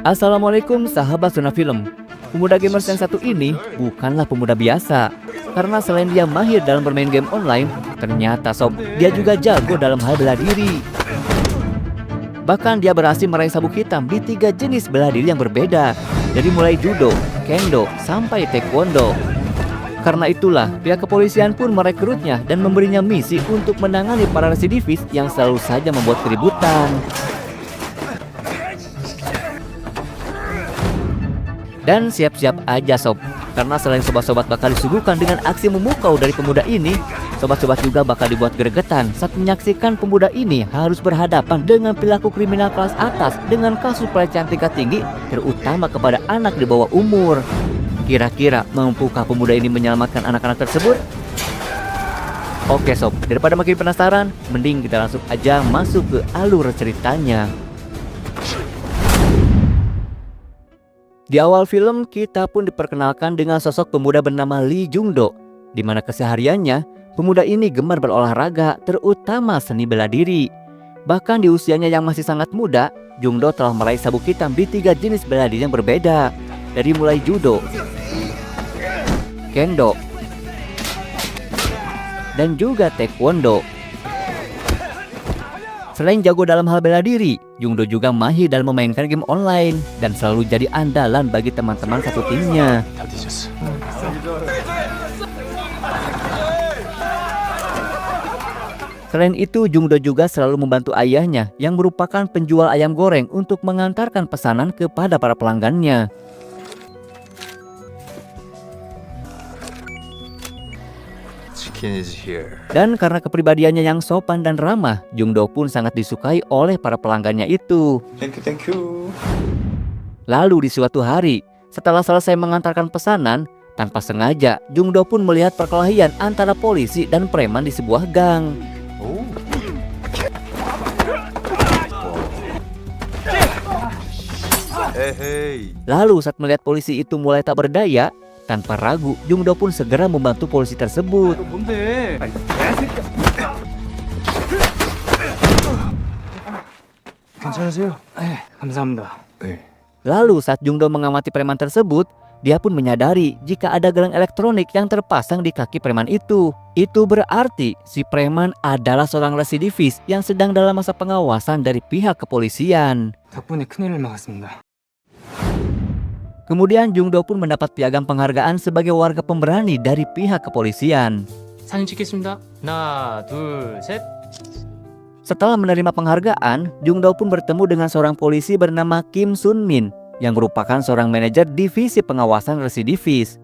Assalamualaikum sahabat Zona Film. Pemuda gamers yang satu ini bukanlah pemuda biasa. Karena selain dia mahir dalam bermain game online, ternyata sob, dia juga jago dalam hal bela diri. Bahkan dia berhasil meraih sabuk hitam di 3 jenis bela diri yang berbeda, dari mulai judo, kendo, sampai taekwondo. Karena itulah, pihak kepolisian pun merekrutnya dan memberinya misi untuk menangani para residivis yang selalu saja membuat keributan. Dan siap-siap aja sob, karena selain sobat-sobat bakal disuguhkan dengan aksi memukau dari pemuda ini, sobat-sobat juga bakal dibuat gregetan saat menyaksikan pemuda ini harus berhadapan dengan perilaku kriminal kelas atas dengan kasus pelecehan tingkat tinggi, terutama kepada anak di bawah umur. Kira-kira mampukah pemuda ini menyelamatkan anak-anak tersebut? Oke sob, daripada makin penasaran, mending kita langsung aja masuk ke alur ceritanya. Di awal film, kita pun diperkenalkan dengan sosok pemuda bernama Lee Jung-do, di mana kesehariannya, pemuda ini gemar berolahraga, terutama seni bela diri. Bahkan di usianya yang masih sangat muda, Jung-do telah meraih sabuk hitam di 3 jenis bela diri yang berbeda, dari mulai judo, kendo, dan juga taekwondo. Selain jago dalam hal bela diri, Jung-do juga mahir dalam memainkan game online dan selalu jadi andalan bagi teman-teman satu timnya. Selain itu, Jung-do juga selalu membantu ayahnya yang merupakan penjual ayam goreng untuk mengantarkan pesanan kepada para pelanggannya. Dan karena kepribadiannya yang sopan dan ramah, Jung-do pun sangat disukai oleh para pelanggannya itu. Thank you. Lalu di suatu hari, setelah selesai mengantarkan pesanan, tanpa sengaja Jung-do pun melihat perkelahian antara polisi dan preman di sebuah gang. Lalu saat melihat polisi itu mulai tak berdaya, tanpa ragu, Jung-do pun segera membantu polisi tersebut. Lalu saat Jung-do mengamati preman tersebut, dia pun menyadari jika ada gelang elektronik yang terpasang di kaki preman itu. Itu berarti si preman adalah seorang residivis yang sedang dalam masa pengawasan dari pihak kepolisian. Kemudian Jung-do pun mendapat piagam penghargaan sebagai warga pemberani dari pihak kepolisian. 사진 찍겠습니다. 하나, 둘, 셋. Setelah menerima penghargaan, Jung-do pun bertemu dengan seorang polisi bernama Kim Sun-min yang merupakan seorang manajer divisi pengawasan residivis.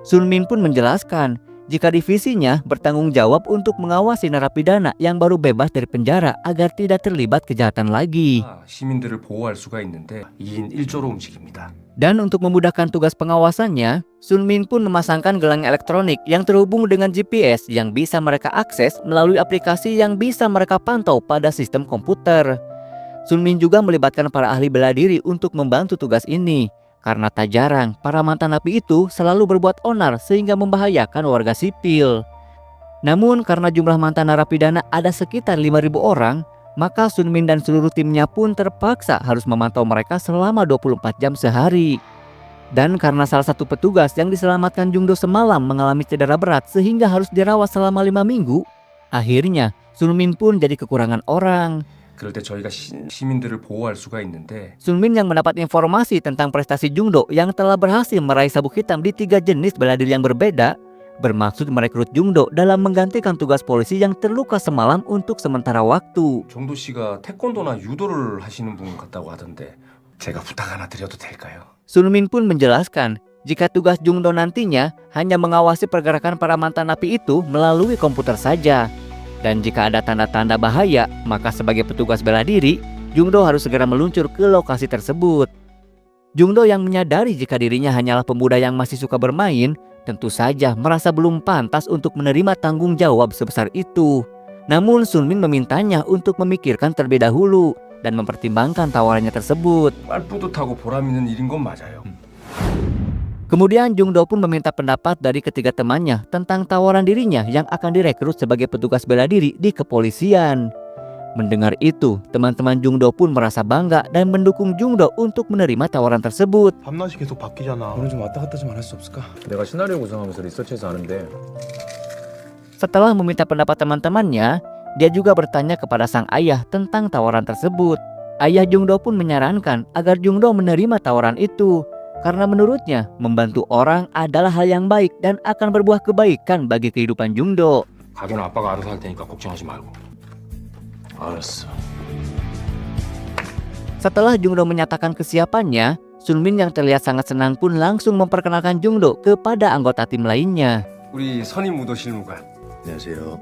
Sun-min pun menjelaskan jika divisinya bertanggung jawab untuk mengawasi narapidana yang baru bebas dari penjara agar tidak terlibat kejahatan lagi. 시민들을 보호할 수가 있는데 2인 1조로 움직입니다. Dan untuk memudahkan tugas pengawasannya, Sun-min pun memasangkan gelang elektronik yang terhubung dengan GPS yang bisa mereka akses melalui aplikasi yang bisa mereka pantau pada sistem komputer. Sun-min juga melibatkan para ahli bela diri untuk membantu tugas ini. Karena tak jarang, para mantan napi itu selalu berbuat onar sehingga membahayakan warga sipil. Namun karena jumlah mantan narapidana ada sekitar 5.000 orang, maka Sun-min dan seluruh timnya pun terpaksa harus memantau mereka selama 24 jam sehari. Dan karena salah satu petugas yang diselamatkan Jung-do semalam mengalami cedera berat sehingga harus dirawat selama 5 minggu, akhirnya Sun-min pun jadi kekurangan orang. 그럴 때 저희가 시민들을 보호할 수가 있는데 Sun-min yang mendapat informasi tentang prestasi Jung-do yang telah berhasil meraih sabuk hitam di 3 jenis bela diri yang berbeda, bermaksud merekrut Jung-do dalam menggantikan tugas polisi yang terluka semalam untuk sementara waktu. 정도 씨가 태권도나 유도를 하시는 분 같다고 하던데 제가 부탁 하나 드려도 될까요? Sun-min pun menjelaskan jika tugas Jung-do nantinya hanya mengawasi pergerakan para mantan napi itu melalui komputer saja. Dan jika ada tanda-tanda bahaya, maka sebagai petugas bela diri, Jung-do harus segera meluncur ke lokasi tersebut. Jung-do yang menyadari jika dirinya hanyalah pemuda yang masih suka bermain, tentu saja merasa belum pantas untuk menerima tanggung jawab sebesar itu. Namun Sun-min memintanya untuk memikirkan terlebih dahulu dan mempertimbangkan tawarannya tersebut. 말 뿌듯하고 보람 있는 일인 건 맞아요. Kemudian Jung-do pun meminta pendapat dari ketiga temannya tentang tawaran dirinya yang akan direkrut sebagai petugas bela diri di kepolisian. Mendengar itu, teman-teman Jungdo pun merasa bangga dan mendukung Jungdo untuk menerima tawaran tersebut. 밤낮이 계속 바뀌잖아. 오늘 좀 왔다 갔다 좀 안 할 수 없을까? 내가 시나리오 구성하면서 리서치해서 아는데 Setelah meminta pendapat teman-temannya, dia juga bertanya kepada sang ayah tentang tawaran tersebut. Ayah Jungdo pun menyarankan agar Jungdo menerima tawaran itu, karena menurutnya membantu orang adalah hal yang baik dan akan berbuah kebaikan bagi kehidupan Jungdo. 가게는 아빠가 알아서 할 테니까 걱정하지 말고. 알았어. Setelah Jungdo menyatakan kesiapannya, Sunmin yang terlihat sangat senang pun langsung memperkenalkan Jungdo kepada anggota tim lainnya. 우리 선임 무도 실무관. 안녕하세요.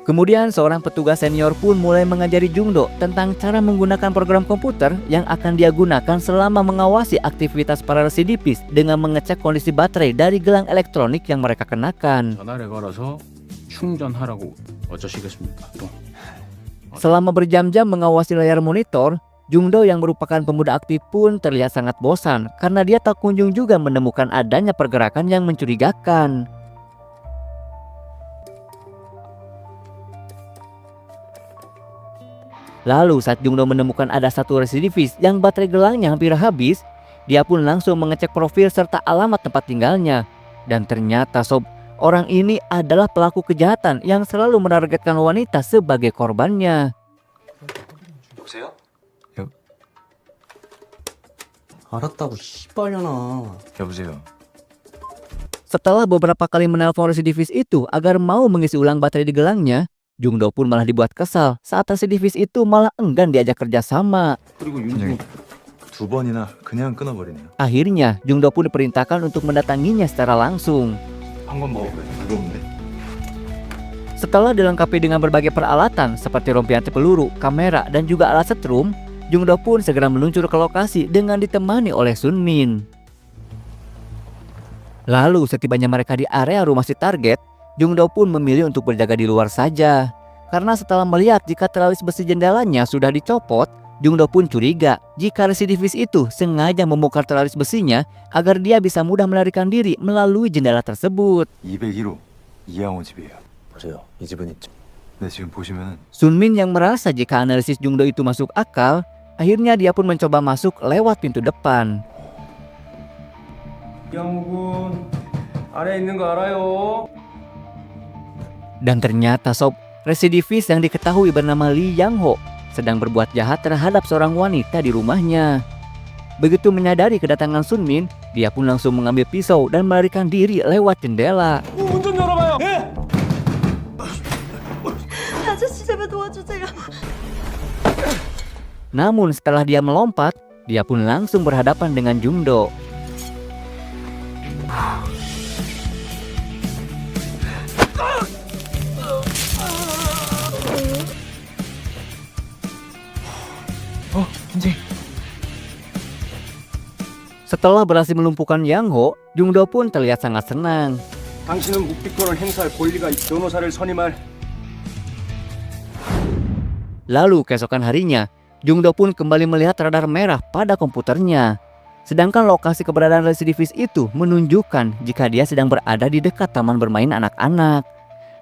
Kemudian seorang petugas senior pun mulai mengajari Jungdo tentang cara menggunakan program komputer yang akan dia gunakan selama mengawasi aktivitas para residivis dengan mengecek kondisi baterai dari gelang elektronik yang mereka kenakan. 전화를 걸어서 충전하라고 어쩌시겠습니까? 또 Selama berjam-jam mengawasi layar monitor, Jungdo yang merupakan pemuda aktif pun terlihat sangat bosan karena dia tak kunjung juga menemukan adanya pergerakan yang mencurigakan. Lalu saat Jungdo menemukan ada satu residivis yang baterai gelangnya hampir habis, dia pun langsung mengecek profil serta alamat tempat tinggalnya. Dan ternyata sob, orang ini adalah pelaku kejahatan yang selalu menargetkan wanita sebagai korbannya. 여보세요? 알았다고 씨발려나. 여보세요. Setelah beberapa kali menelpon residivis itu agar mau mengisi ulang baterai di gelangnya, Jungdo pun malah dibuat kesal saat residivis itu malah enggan diajak kerjasama. 그리고 윤진이 두 번이나 그냥 끊어버리네요. Akhirnya, Jungdo pun diperintahkan untuk mendatanginya secara langsung. 한건 먹어봐요. 부러운데? Setelah dilengkapi dengan berbagai peralatan seperti rompi anti peluru, kamera, dan juga alat setrum, Jungdo pun segera meluncur ke lokasi dengan ditemani oleh Sunmin. Lalu setibanya mereka di area rumah si target, Jungdo pun memilih untuk berjaga di luar saja. Karena setelah melihat jika teralis besi jendelanya sudah dicopot, Jungdo pun curiga jika residivis itu sengaja membongkar teralis besinya agar dia bisa mudah melarikan diri melalui jendela tersebut. 201호 이양호 집이에요. 맞아요. 이 집은 있죠. 네, 지금 보시면 Sunmin yang merasa jika analisis Jungdo itu masuk akal, akhirnya dia pun mencoba masuk lewat pintu depan. 이양호군 안에 있는 거 알아요? Dan ternyata sob, residivis yang diketahui bernama Lee Yang Ho sedang berbuat jahat terhadap seorang wanita di rumahnya. Begitu menyadari kedatangan Sunmin, dia pun langsung mengambil pisau dan melarikan diri lewat jendela. 문 좀 열어봐요. 예. 아저씨 제발 도와주세요. Namun setelah dia melompat, dia pun langsung berhadapan dengan Jungdo. Setelah berhasil melumpuhkan Yang Ho, Jungdo pun terlihat sangat senang. 당신은 묵비권을 행사할 권리가 변호사를 선임할. Lalu keesokan harinya, Jungdo pun kembali melihat radar merah pada komputernya. Sedangkan lokasi keberadaan residivis itu menunjukkan jika dia sedang berada di dekat taman bermain anak-anak.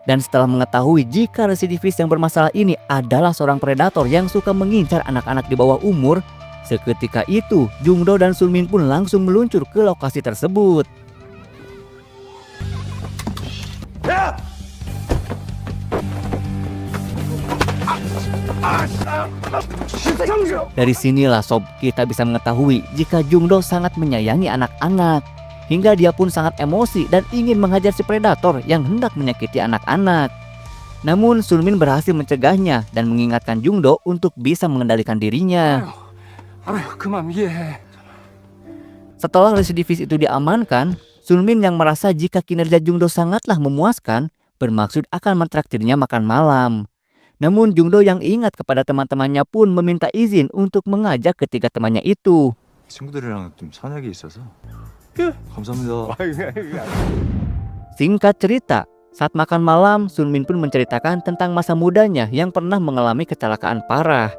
Dan setelah mengetahui jika residivis yang bermasalah ini adalah seorang predator yang suka mengincar anak-anak di bawah umur, seketika itu Jungdo dan Sunmin pun langsung meluncur ke lokasi tersebut. Dari sinilah sob, kita bisa mengetahui jika Jungdo sangat menyayangi anak-anak, hingga dia pun sangat emosi dan ingin menghajar si predator yang hendak menyakiti anak-anak. Namun Sunmin berhasil mencegahnya dan mengingatkan Jungdo untuk bisa mengendalikan dirinya. 알아요. 그만 이해해. Setelah residivis itu diamankan, Sunmin yang merasa jika kinerja Jungdo sangatlah memuaskan, bermaksud akan mentraktirnya makan malam. Namun Jungdo yang ingat kepada teman-temannya pun meminta izin untuk mengajak ketiga temannya itu. 친구들이랑 좀 선약이 있어서. 그- 감사합니다. Singkat cerita, saat makan malam, Sunmin pun menceritakan tentang masa mudanya yang pernah mengalami kecelakaan parah.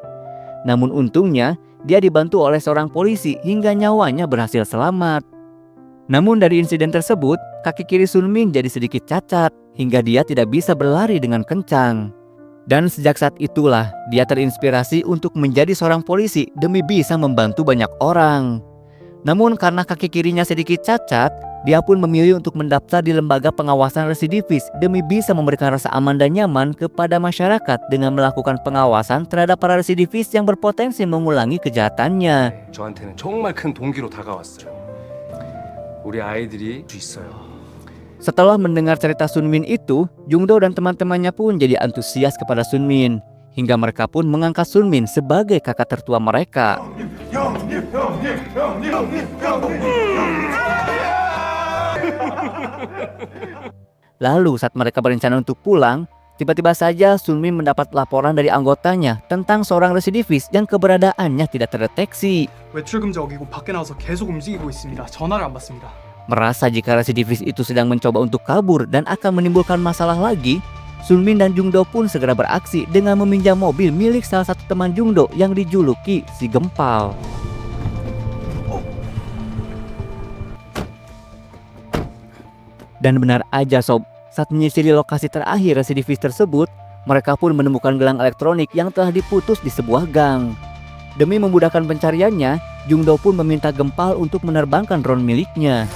Namun untungnya, dia dibantu oleh seorang polisi hingga nyawanya berhasil selamat. Namun dari insiden tersebut, kaki kiri Sunmin jadi sedikit cacat hingga dia tidak bisa berlari dengan kencang. Dan sejak saat itulah dia terinspirasi untuk menjadi seorang polisi demi bisa membantu banyak orang. Namun karena kaki kirinya sedikit cacat, dia pun memilih untuk mendaftar di lembaga pengawasan residivis demi bisa memberikan rasa aman dan nyaman kepada masyarakat dengan melakukan pengawasan terhadap para residivis yang berpotensi mengulangi kejahatannya. 저한테는 정말 큰 동기로 다가왔어요. 우리 아이들이 수 있어요. Setelah mendengar cerita Sunmin itu, Jungdo dan teman-temannya pun jadi antusias kepada Sunmin. Hingga mereka pun mengangkat Sunmin sebagai kakak tertua mereka. Lalu saat mereka berencana untuk pulang, tiba-tiba saja Sunmin mendapat laporan dari anggotanya tentang seorang residivis yang keberadaannya tidak terdeteksi. 외출 금지 어기고 밖에 나와서 계속 움직이고 있습니다. 전화를 안 받습니다. Merasa jika residivis itu sedang mencoba untuk kabur dan akan menimbulkan masalah lagi, Sunmin dan Jungdo pun segera beraksi dengan meminjam mobil milik salah satu teman Jungdo yang dijuluki si Gempal. Dan benar aja sob, saat menyisiri lokasi terakhir residivis tersebut, mereka pun menemukan gelang elektronik yang telah diputus di sebuah gang. Demi memudahkan pencariannya, Jungdo pun meminta Gempal untuk menerbangkan drone miliknya.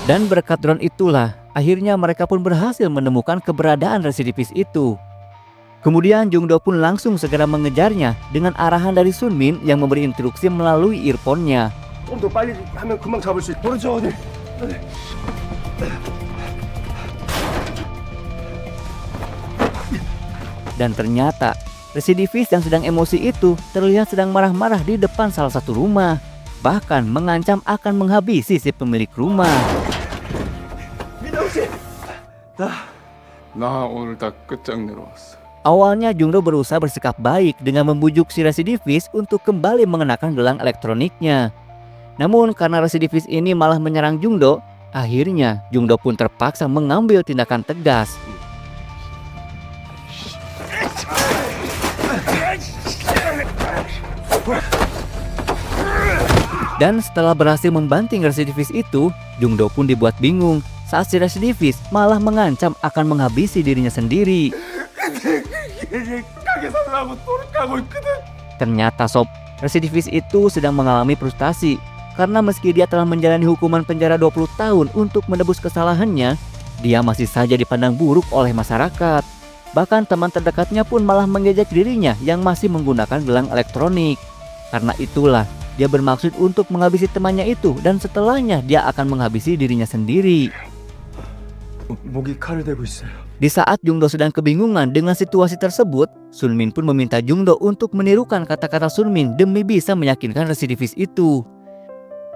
Dan berkat drone itulah, akhirnya mereka pun berhasil menemukan keberadaan residivis itu. Kemudian Jungdo pun langsung segera mengejarnya dengan arahan dari Sunmin yang memberi instruksi melalui earphone-nya. 좀 더 빨리 하면 금방 잡을 수 있어. 그렇죠, 네. Dan ternyata, residivis yang sedang emosi itu terlihat sedang marah-marah di depan salah satu rumah. Bahkan mengancam akan menghabisi si pemilik rumah. 나 오늘 다 끝장내러 왔어. Awalnya Jungdo berusaha bersikap baik dengan membujuk si residivis untuk kembali mengenakan gelang elektroniknya. Namun karena residivis ini malah menyerang Jungdo, akhirnya Jungdo pun terpaksa mengambil tindakan tegas. Dan setelah berhasil membanting residivis itu, Jungdo pun dibuat bingung saat si residivis malah mengancam akan menghabisi dirinya sendiri. Ternyata sob, residivis itu sedang mengalami frustasi karena meski dia telah menjalani hukuman penjara 20 tahun untuk menebus kesalahannya, dia masih saja dipandang buruk oleh masyarakat. Bahkan teman terdekatnya pun malah mengejek dirinya yang masih menggunakan gelang elektronik. Karena itulah, dia bermaksud untuk menghabisi temannya itu dan setelahnya dia akan menghabisi dirinya sendiri. 목이 칼을 대고 있어요. Di saat Jungdo sedang kebingungan dengan situasi tersebut, Sunmin pun meminta Jungdo untuk menirukan kata-kata Sunmin demi bisa meyakinkan residivis itu.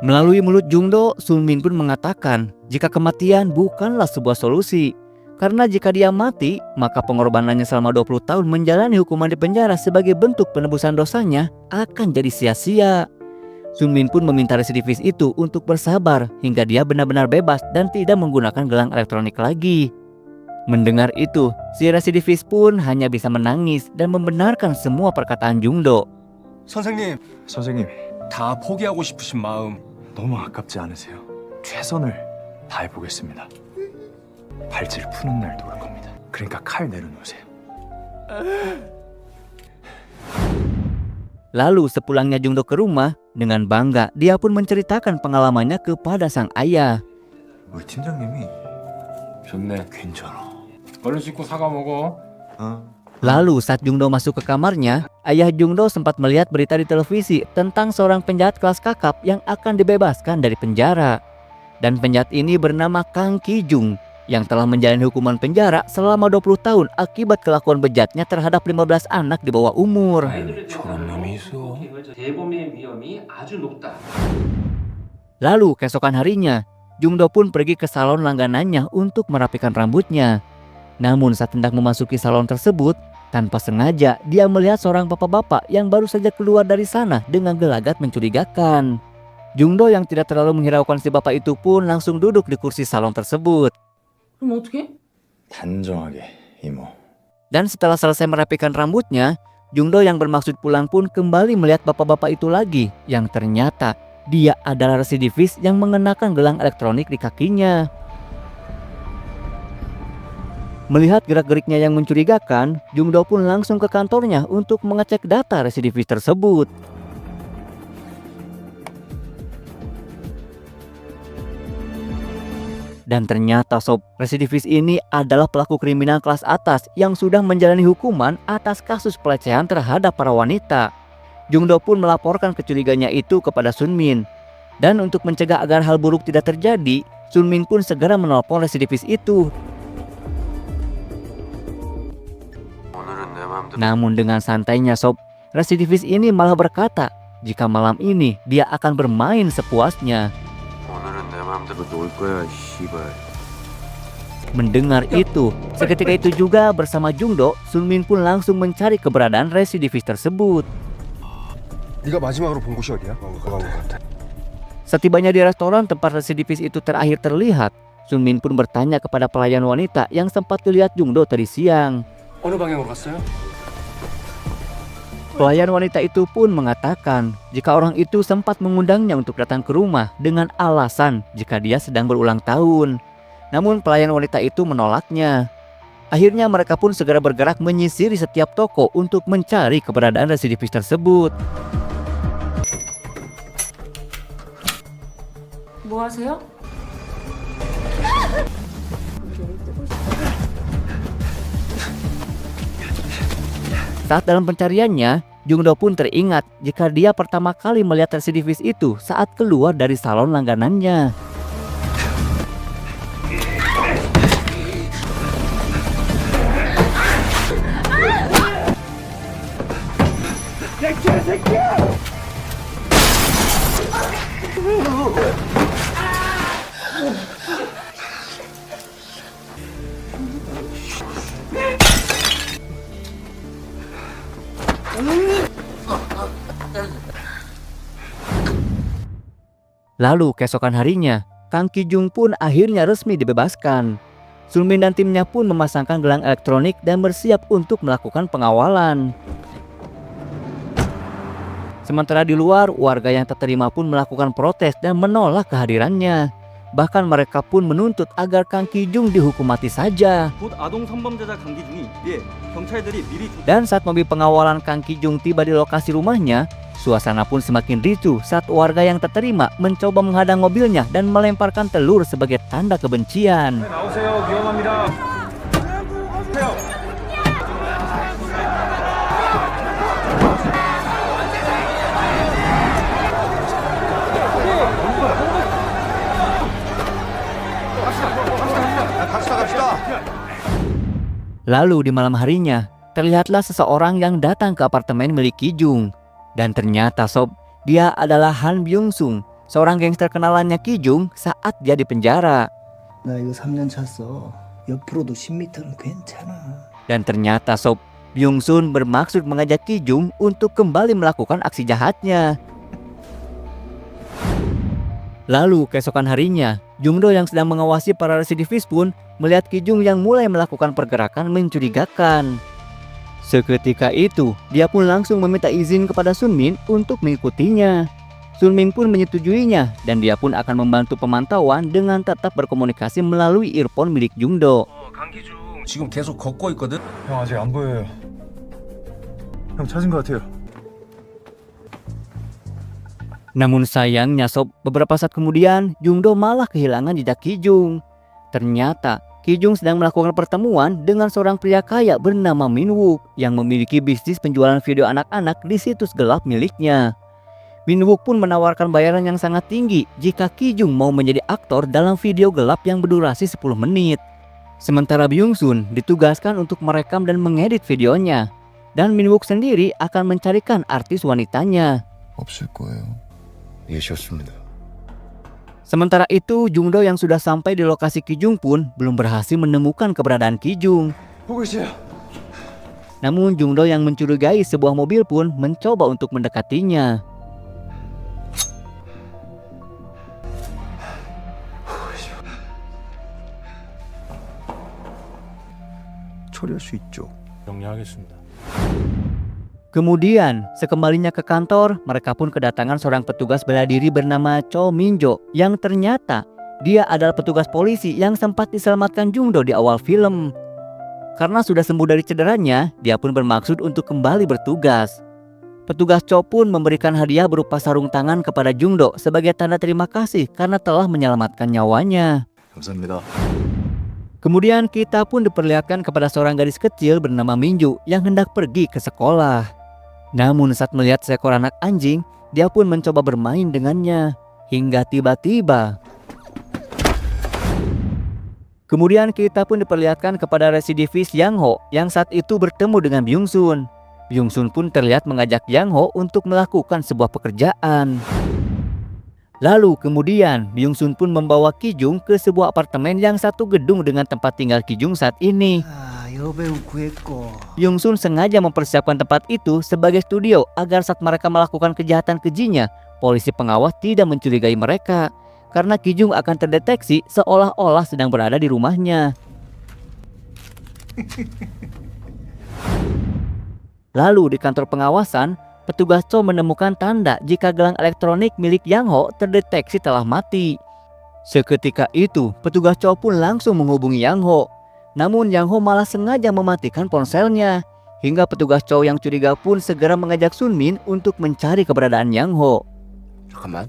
Melalui mulut Jungdo, Sunmin pun mengatakan jika kematian bukanlah sebuah solusi. Karena jika dia mati, maka pengorbanannya selama 20 tahun menjalani hukuman di penjara sebagai bentuk penebusan dosanya akan jadi sia-sia. Sunmin pun meminta residivis itu untuk bersabar hingga dia benar-benar bebas dan tidak menggunakan gelang elektronik lagi. Mendengar itu, si residivis pun hanya bisa menangis dan membenarkan semua perkataan Jungdo. 선생님, 선생님, 다 포기하고 싶으신 마음 너무 아깝지 않으세요? 최선을 다해보겠습니다. 발찌를 푸는 날도 올 겁니다. 그러니까 칼 내려놓으세요. Lalu sepulangnya Jungdo ke rumah, dengan bangga dia pun menceritakan pengalamannya kepada sang ayah. 우리 팀장님이 좋네. 괜찮아. 얼른 씻고 사과 먹어. Lalu saat Jungdo masuk ke kamarnya, ayah Jungdo sempat melihat berita di televisi tentang seorang penjahat kelas kakap yang akan dibebaskan dari penjara. Dan penjahat ini bernama Kang Ki-jung yang telah menjalani hukuman penjara selama 20 tahun akibat kelakuan bejatnya terhadap 15 anak di bawah umur. 저런 놈이 있어. 대범의 위험이 아주 높다. Lalu keesokan harinya, Jungdo pun pergi ke salon langganannya untuk merapikan rambutnya. Namun saat hendak memasuki salon tersebut, tanpa sengaja dia melihat seorang bapak-bapak yang baru saja keluar dari sana dengan gelagat mencurigakan. Jungdo yang tidak terlalu menghiraukan si bapak itu pun langsung duduk di kursi salon tersebut. 그럼 어떻게? 단정하게 이모. Dan setelah selesai merapikan rambutnya, Jungdo yang bermaksud pulang pun kembali melihat bapak-bapak itu lagi, yang ternyata dia adalah residivis yang mengenakan gelang elektronik di kakinya. Melihat gerak-geriknya yang mencurigakan, Jungdo pun langsung ke kantornya untuk mengecek data residivis tersebut. Dan ternyata sob, residivis ini adalah pelaku kriminal kelas atas yang sudah menjalani hukuman atas kasus pelecehan terhadap para wanita. Jungdo pun melaporkan kecurigaannya itu kepada Sunmin. Dan untuk mencegah agar hal buruk tidak terjadi, Sunmin pun segera menelpon residivis itu. Namun dengan santainya sob, residivis ini malah berkata jika malam ini dia akan bermain sepuasnya. Mendengar itu, seketika itu juga bersama Jungdo, Sunmin pun langsung mencari keberadaan residivis tersebut. 네가 마지막으로 본 곳이 어디야? 가방 같아. Setibanya di restoran tempat residivis itu terakhir terlihat, Sunmin pun bertanya kepada pelayan wanita yang sempat dilihat Jungdo tadi siang. 어느 방향으로 갔어요? Pelayan wanita itu pun mengatakan jika orang itu sempat mengundangnya untuk datang ke rumah dengan alasan jika dia sedang berulang tahun. Namun pelayan wanita itu menolaknya. Akhirnya mereka pun segera bergerak menyisiri setiap toko untuk mencari keberadaan residivis tersebut. 뭐 하세요? Saat dalam pencariannya, Jungdo pun teringat jika dia pertama kali melihat residivis itu saat keluar dari salon langganannya. Lalu keesokan harinya, Kang Ki-jung pun akhirnya resmi dibebaskan. Sunmin dan timnya pun memasangkan gelang elektronik dan bersiap untuk melakukan pengawalan. Sementara di luar, warga yang tak terima pun melakukan protes dan menolak kehadirannya. Bahkan mereka pun menuntut agar Kang Ki-jung dihukum mati saja. Dan saat mobil pengawalan Kang Ki-jung tiba di lokasi rumahnya, suasana pun semakin ricuh saat warga yang tak terima mencoba menghadang mobilnya dan melemparkan telur sebagai tanda kebencian. Lalu di malam harinya, terlihatlah seseorang yang datang ke apartemen milik Ki-jung. Dan ternyata sob, dia adalah Han Byung-sung, seorang gangster kenalannya Ki-jung saat dia di penjara. 나 이거 3년 찼어. 옆으로도 10m는 괜찮아. Dan ternyata sob, Byung-sun bermaksud mengajak Ki-jung untuk kembali melakukan aksi jahatnya. Lalu keesokan harinya, Jungdo yang sedang mengawasi para residivis pun melihat Ki-jung yang mulai melakukan pergerakan mencurigakan. Seketika itu, dia pun langsung meminta izin kepada Sunmin untuk mengikutinya. Sunmin pun menyetujuinya dan dia pun akan membantu pemantauan dengan tetap berkomunikasi melalui earphone milik Jungdo. 강기중 지금 계속 걷고 있거든. 형 아직 안 보여요. 형 찾은 것 같아요. Namun sayangnya sob, beberapa saat kemudian Jungdo malah kehilangan jejak Ki-jung. Ternyata Ki-jung sedang melakukan pertemuan dengan seorang pria kaya bernama Min-wook yang memiliki bisnis penjualan video anak-anak di situs gelap miliknya. Min-wook pun menawarkan bayaran yang sangat tinggi jika Ki-jung mau menjadi aktor dalam video gelap yang berdurasi 10 menit. Sementara Byung-sun ditugaskan untuk merekam dan mengedit videonya. Dan Min-wook sendiri akan mencarikan artis wanitanya. 없을 거예요. 예시였습니다. Sementara itu, Jungdo yang sudah sampai di lokasi Ki-jung pun belum berhasil menemukan keberadaan Ki-jung. 보고 있어요. Namun Jungdo yang mencurigai sebuah mobil pun mencoba untuk mendekatinya. 처리할 수 있죠. 정리하겠습니다. Kemudian, sekembalinya ke kantor, mereka pun kedatangan seorang petugas bela diri bernama Cho Min-jo yang ternyata dia adalah petugas polisi yang sempat diselamatkan Jungdo di awal film. Karena sudah sembuh dari cederanya, dia pun bermaksud untuk kembali bertugas. Petugas Cho pun memberikan hadiah berupa sarung tangan kepada Jungdo sebagai tanda terima kasih karena telah menyelamatkan nyawanya. 감사합니다. Kemudian kita pun diperlihatkan kepada seorang gadis kecil bernama Minju yang hendak pergi ke sekolah. Namun saat melihat seekor anak anjing, dia pun mencoba bermain dengannya. Hingga tiba-tiba kemudian kita pun diperlihatkan kepada residivis Yang Ho yang saat itu bertemu dengan Byung Sun. Byung Sun pun terlihat mengajak Yang Ho untuk melakukan sebuah pekerjaan. Lalu kemudian Byung Sun pun membawa Ki Jung ke sebuah apartemen yang satu gedung dengan tempat tinggal Ki Jung saat ini. 여배우 구했고. Byung Sun sengaja mempersiapkan tempat itu sebagai studio agar saat mereka melakukan kejahatan kejinya, polisi pengawas tidak mencurigai mereka. Karena Ki Jung akan terdeteksi seolah-olah sedang berada di rumahnya. Lalu di kantor pengawasan, petugas Cho menemukan tanda jika gelang elektronik milik Yang Ho terdeteksi telah mati. Seketika itu, petugas Cho pun langsung menghubungi Yang Ho. Namun Yang Ho malah sengaja mematikan ponselnya. Hingga petugas Cho yang curiga pun segera mengajak Sun Min untuk mencari keberadaan Yang Ho. 잠깐만.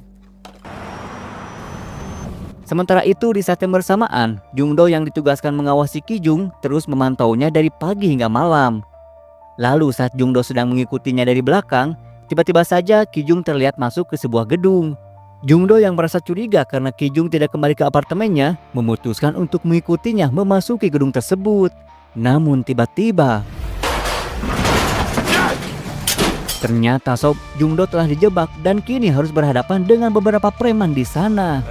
Sementara itu di saat yang bersamaan, Jungdo yang ditugaskan mengawasi Ki Jung terus memantaunya dari pagi hingga malam. Lalu saat Jungdo sedang mengikutinya dari belakang, tiba-tiba saja Ki Jung terlihat masuk ke sebuah gedung. Jungdo yang merasa curiga karena Ki Jung tidak kembali ke apartemennya, memutuskan untuk mengikutinya memasuki gedung tersebut. Namun tiba-tiba ternyata sob, Jungdo telah dijebak dan kini harus berhadapan dengan beberapa preman di sana.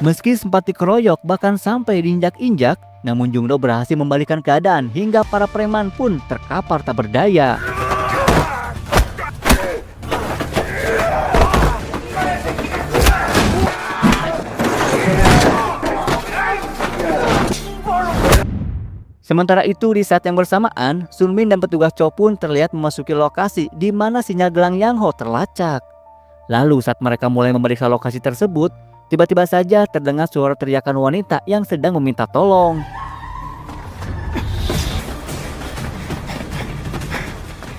Meski sempat dikeroyok bahkan sampai diinjak-injak, namun Jungdo berhasil membalikan keadaan hingga para preman pun terkapar tak berdaya. Sementara itu di saat yang bersamaan, Sun Min dan petugas Cho pun terlihat memasuki lokasi di mana sinyal gelang Yang Ho terlacak. Lalu saat mereka mulai memeriksa lokasi tersebut, tiba-tiba saja terdengar suara teriakan wanita yang sedang meminta tolong.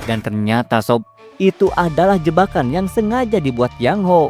Dan ternyata sob, itu adalah jebakan yang sengaja dibuat Yang Ho.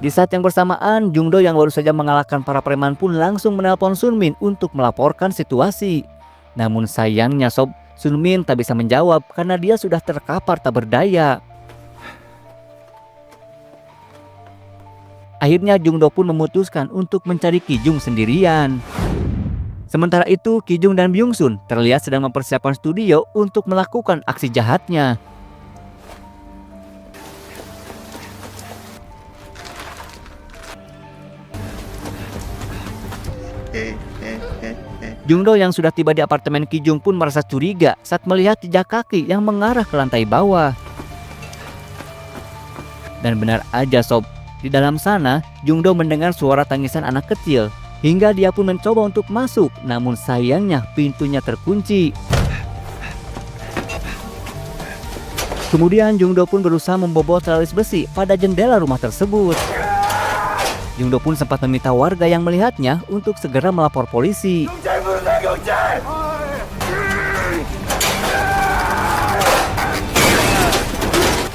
Di saat yang bersamaan, Jungdo yang baru saja mengalahkan para preman pun langsung menelpon Sun Min untuk melaporkan situasi. Namun sayangnya sob, Sun Min tak bisa menjawab karena dia sudah terkapar tak berdaya. Akhirnya Jungdo pun memutuskan untuk mencari Ki Jung sendirian. Sementara itu Ki Jung dan Byung Sun terlihat sedang mempersiapkan studio untuk melakukan aksi jahatnya. Jungdo yang sudah tiba di apartemen Ki Jung pun merasa curiga saat melihat jejak kaki yang mengarah ke lantai bawah. Dan benar aja sob, di dalam sana Jungdo mendengar suara tangisan anak kecil. Hingga dia pun mencoba untuk masuk, namun sayangnya pintunya terkunci. Kemudian Jungdo pun berusaha membobol teralis besi pada jendela rumah tersebut. Jungdo pun sempat meminta warga yang melihatnya untuk segera melapor polisi.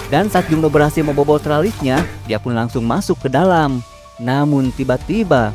Dan saat Jungdo berhasil membobol teralisnya, dia pun langsung masuk ke dalam. Namun tiba-tiba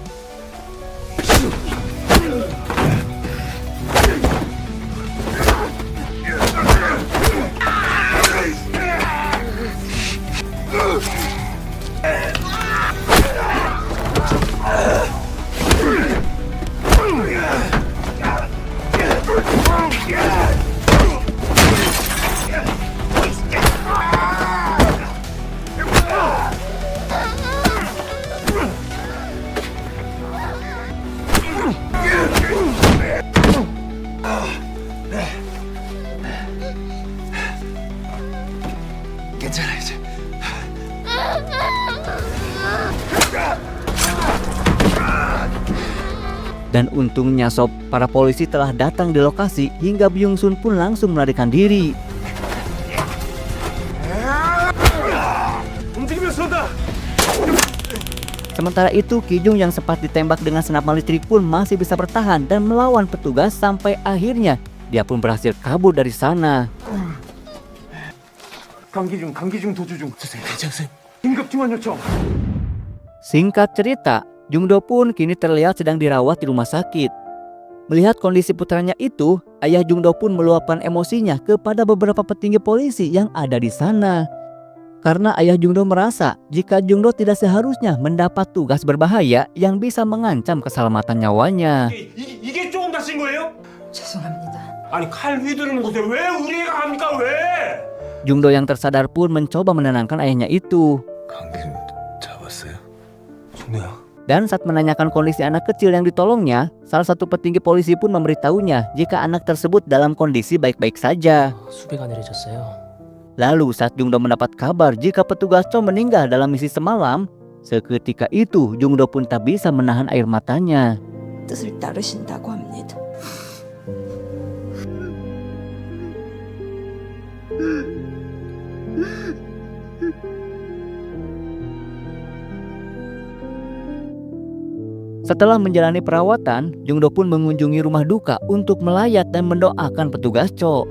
Dan untungnya sob, para polisi telah datang di lokasi hingga Byung Sun pun langsung melarikan diri. Sementara itu, Ki Jung yang sempat ditembak dengan senapan listrik pun masih bisa bertahan dan melawan petugas sampai akhirnya dia pun berhasil kabur dari sana. 감기 중 도주 중. 괜찮으세요? 긴급 지원 요청. Singkat cerita, Jungdo pun kini terlihat sedang dirawat di rumah sakit. Melihat kondisi putranya itu, ayah Jungdo pun meluapkan emosinya kepada beberapa petinggi polisi yang ada di sana. Karena ayah Jungdo merasa jika Jungdo tidak seharusnya mendapat tugas berbahaya yang bisa mengancam keselamatan nyawanya. 이게 조금 다친 거예요? 죄송합니다. 아니 칼 휘두르는 곳에 왜 우리 애가 합니까 왜? Jungdo yang tersadar pun mencoba menenangkan ayahnya itu. 감기 좀 잡았어요? 종래야. Dan saat menanyakan kondisi anak kecil yang ditolongnya, salah satu petinggi polisi pun memberitahunya jika anak tersebut dalam kondisi baik-baik saja. 수배가 내려졌어요. Lalu saat Jungdo mendapat kabar jika petugas Cho meninggal dalam misi semalam, seketika itu Jungdo pun tak bisa menahan air matanya. 뜻을 따르신다고 합니다. Setelah menjalani perawatan, Jungdo pun mengunjungi rumah duka untuk melayat dan mendoakan petugas Cho.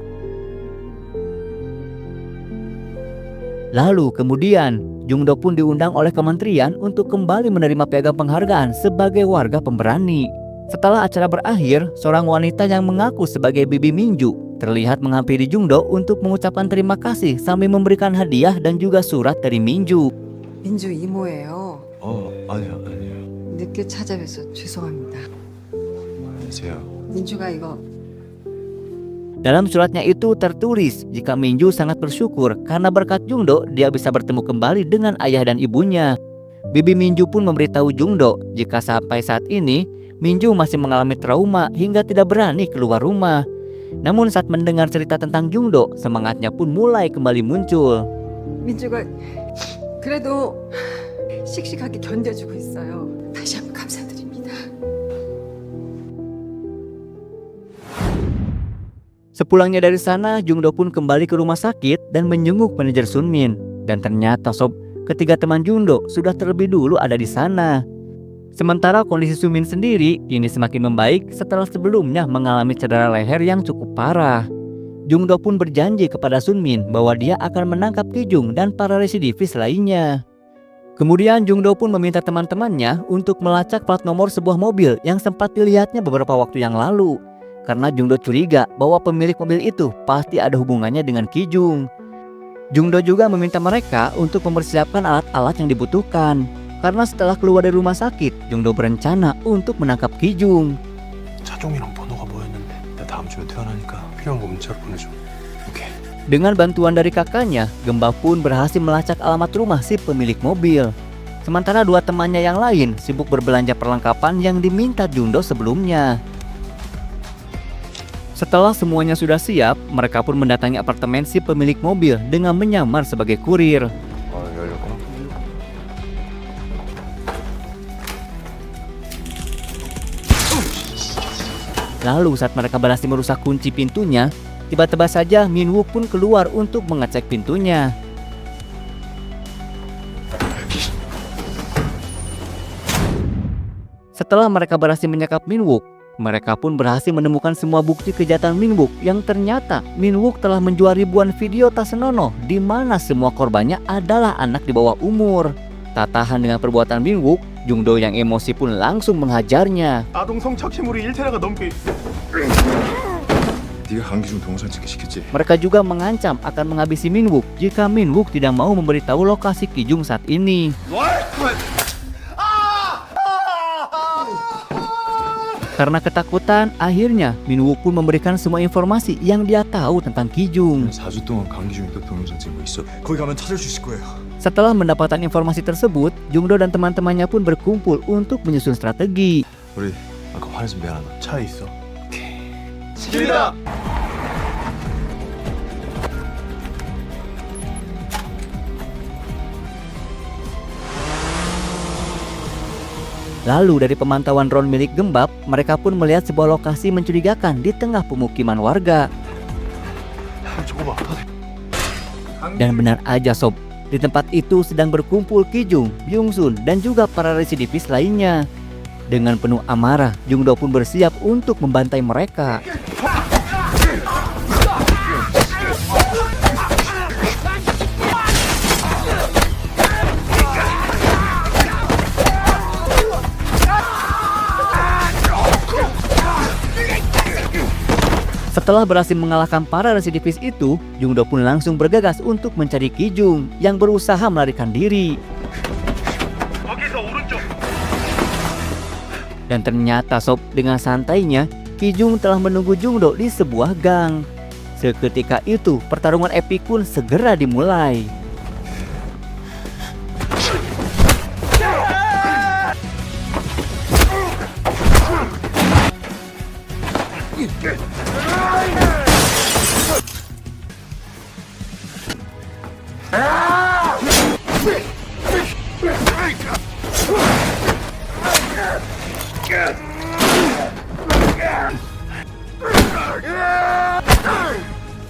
Lalu kemudian, Jungdo pun diundang oleh kementerian untuk kembali menerima piagam penghargaan sebagai warga pemberani. Setelah acara berakhir, seorang wanita yang mengaku sebagai Bibi Minju terlihat menghampiri Jungdo untuk mengucapkan terima kasih sambil memberikan hadiah dan juga surat dari Minju. 민주 이모예요. 아니요. 늦게 찾아뵈서 죄송합니다. 안녕하세요. 민주가 이거 Dalam suratnya itu tertulis jika Minju sangat bersyukur karena berkat Jungdo dia bisa bertemu kembali dengan ayah dan ibunya. Bibi Minju pun memberitahu Jungdo jika sampai saat ini Minju masih mengalami trauma hingga tidak berani keluar rumah. Namun saat mendengar cerita tentang Jungdo, semangatnya pun mulai kembali muncul. 민주가 그래도 씩씩하게 견뎌주고 있어요. 다시 한번 감사드립니다. Sepulangnya dari sana, Jungdo pun kembali ke rumah sakit dan menjenguk manajer Sunmin. Dan ternyata sob, ketiga teman Jungdo sudah terlebih dulu ada di sana. Sementara kondisi Sunmin sendiri kini semakin membaik setelah sebelumnya mengalami cedera leher yang cukup parah. Jungdo pun berjanji kepada Sunmin bahwa dia akan menangkap Ki Jung dan para residivis lainnya. Kemudian Jungdo pun meminta teman-temannya untuk melacak plat nomor sebuah mobil yang sempat dilihatnya beberapa waktu yang lalu. Karena Jungdo curiga bahwa pemilik mobil itu pasti ada hubungannya dengan Ki Jung. Jungdo juga meminta mereka untuk mempersiapkan alat-alat yang dibutuhkan. Karena setelah keluar dari rumah sakit, Jungdo berencana untuk menangkap Ki Jung. 차종이랑 번호가 뭐였는데 나 다음 주에 퇴원하니까 필요한 거 문자로 보내줘. 오케이. Dengan bantuan dari kakaknya, Gemba pun berhasil melacak alamat rumah si pemilik mobil. Sementara dua temannya yang lain sibuk berbelanja perlengkapan yang diminta Jungdo sebelumnya. Setelah semuanya sudah siap, mereka pun mendatangi apartemen si pemilik mobil dengan menyamar sebagai kurir. 열렸구나. Lalu saat mereka berhasil merusak kunci pintunya, tiba-tiba saja Min Wook pun keluar untuk mengecek pintunya. Setelah mereka berhasil menyekap Min Wook, mereka pun berhasil menemukan semua bukti kejahatan Min Wook yang ternyata Min Wook telah menjual ribuan video tak senonoh di mana semua korbannya adalah anak di bawah umur. Tak tahan dengan perbuatan Min Wook, Jungdo yang emosi pun langsung menghajarnya. 아동 성착취물이 1테라가 넘게. 네가 강기중 동영상 찍게 시켰지? Mereka juga mengancam akan menghabisi Min Wook jika Min Wook tidak mau memberitahu lokasi Ki Jung saat ini. Karena ketakutan, akhirnya Min Wook pun memberikan semua informasi yang dia tahu tentang Ki Jung. 4주 동안 강기중이 너 동영상 찍은 거 있어? 거기 가면 찾을 수 있을 거예요. Setelah mendapatkan informasi tersebut, Jungdo dan teman-temannya pun berkumpul untuk menyusun strategi. 우리 아까 화내서 미안하다. 차에 있어. 시킵니다. Lalu dari pemantauan drone milik Gembab, mereka pun melihat sebuah lokasi mencurigakan di tengah pemukiman warga. 저거 봐. Dan benar aja sob, di tempat itu sedang berkumpul Kijung, Byung-sun, dan juga para residivis lainnya. Dengan penuh amarah, Jungdo pun bersiap untuk membantai mereka. Setelah berhasil mengalahkan para residivis itu, Jungdo pun langsung bergegas untuk mencari Kijung yang berusaha melarikan diri. Dan ternyata sob, dengan santainya, Kijung telah menunggu Jungdo di sebuah gang. Seketika itu, pertarungan epik pun segera dimulai.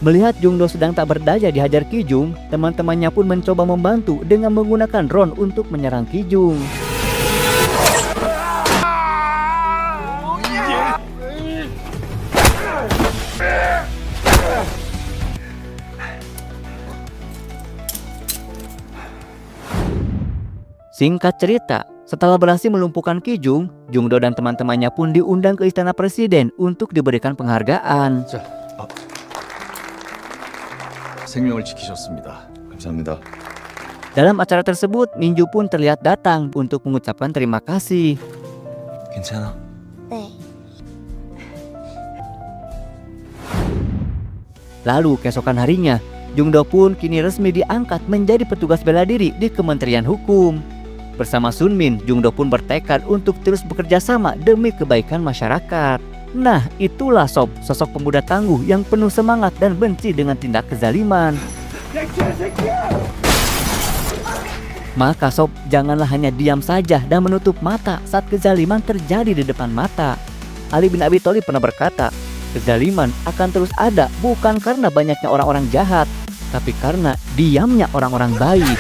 Melihat Jungdo sedang tak berdaya dihajar Kijung, teman-temannya pun mencoba membantu dengan menggunakan drone untuk menyerang Kijung. Singkat cerita, setelah berhasil melumpuhkan Kijung, Jungdo dan teman-temannya pun diundang ke istana presiden untuk diberikan penghargaan. 생명을 지키셨습니다. 감사합니다. Dalam acara tersebut, Minju pun terlihat datang untuk mengucapkan terima kasih. 괜찮아? Lalu keesokan harinya, Jungdo pun kini resmi diangkat menjadi petugas bela diri di Kementerian Hukum. Bersama Sunmin, Jungdo pun bertekad untuk terus bekerja sama demi kebaikan masyarakat. Nah, itulah sob, sosok pemuda tangguh yang penuh semangat dan benci dengan tindak kezaliman. Maka sob, janganlah hanya diam saja dan menutup mata saat kezaliman terjadi di depan mata. Ali bin Abi Thalib pernah berkata, kezaliman akan terus ada bukan karena banyaknya orang-orang jahat, tapi karena diamnya orang-orang baik.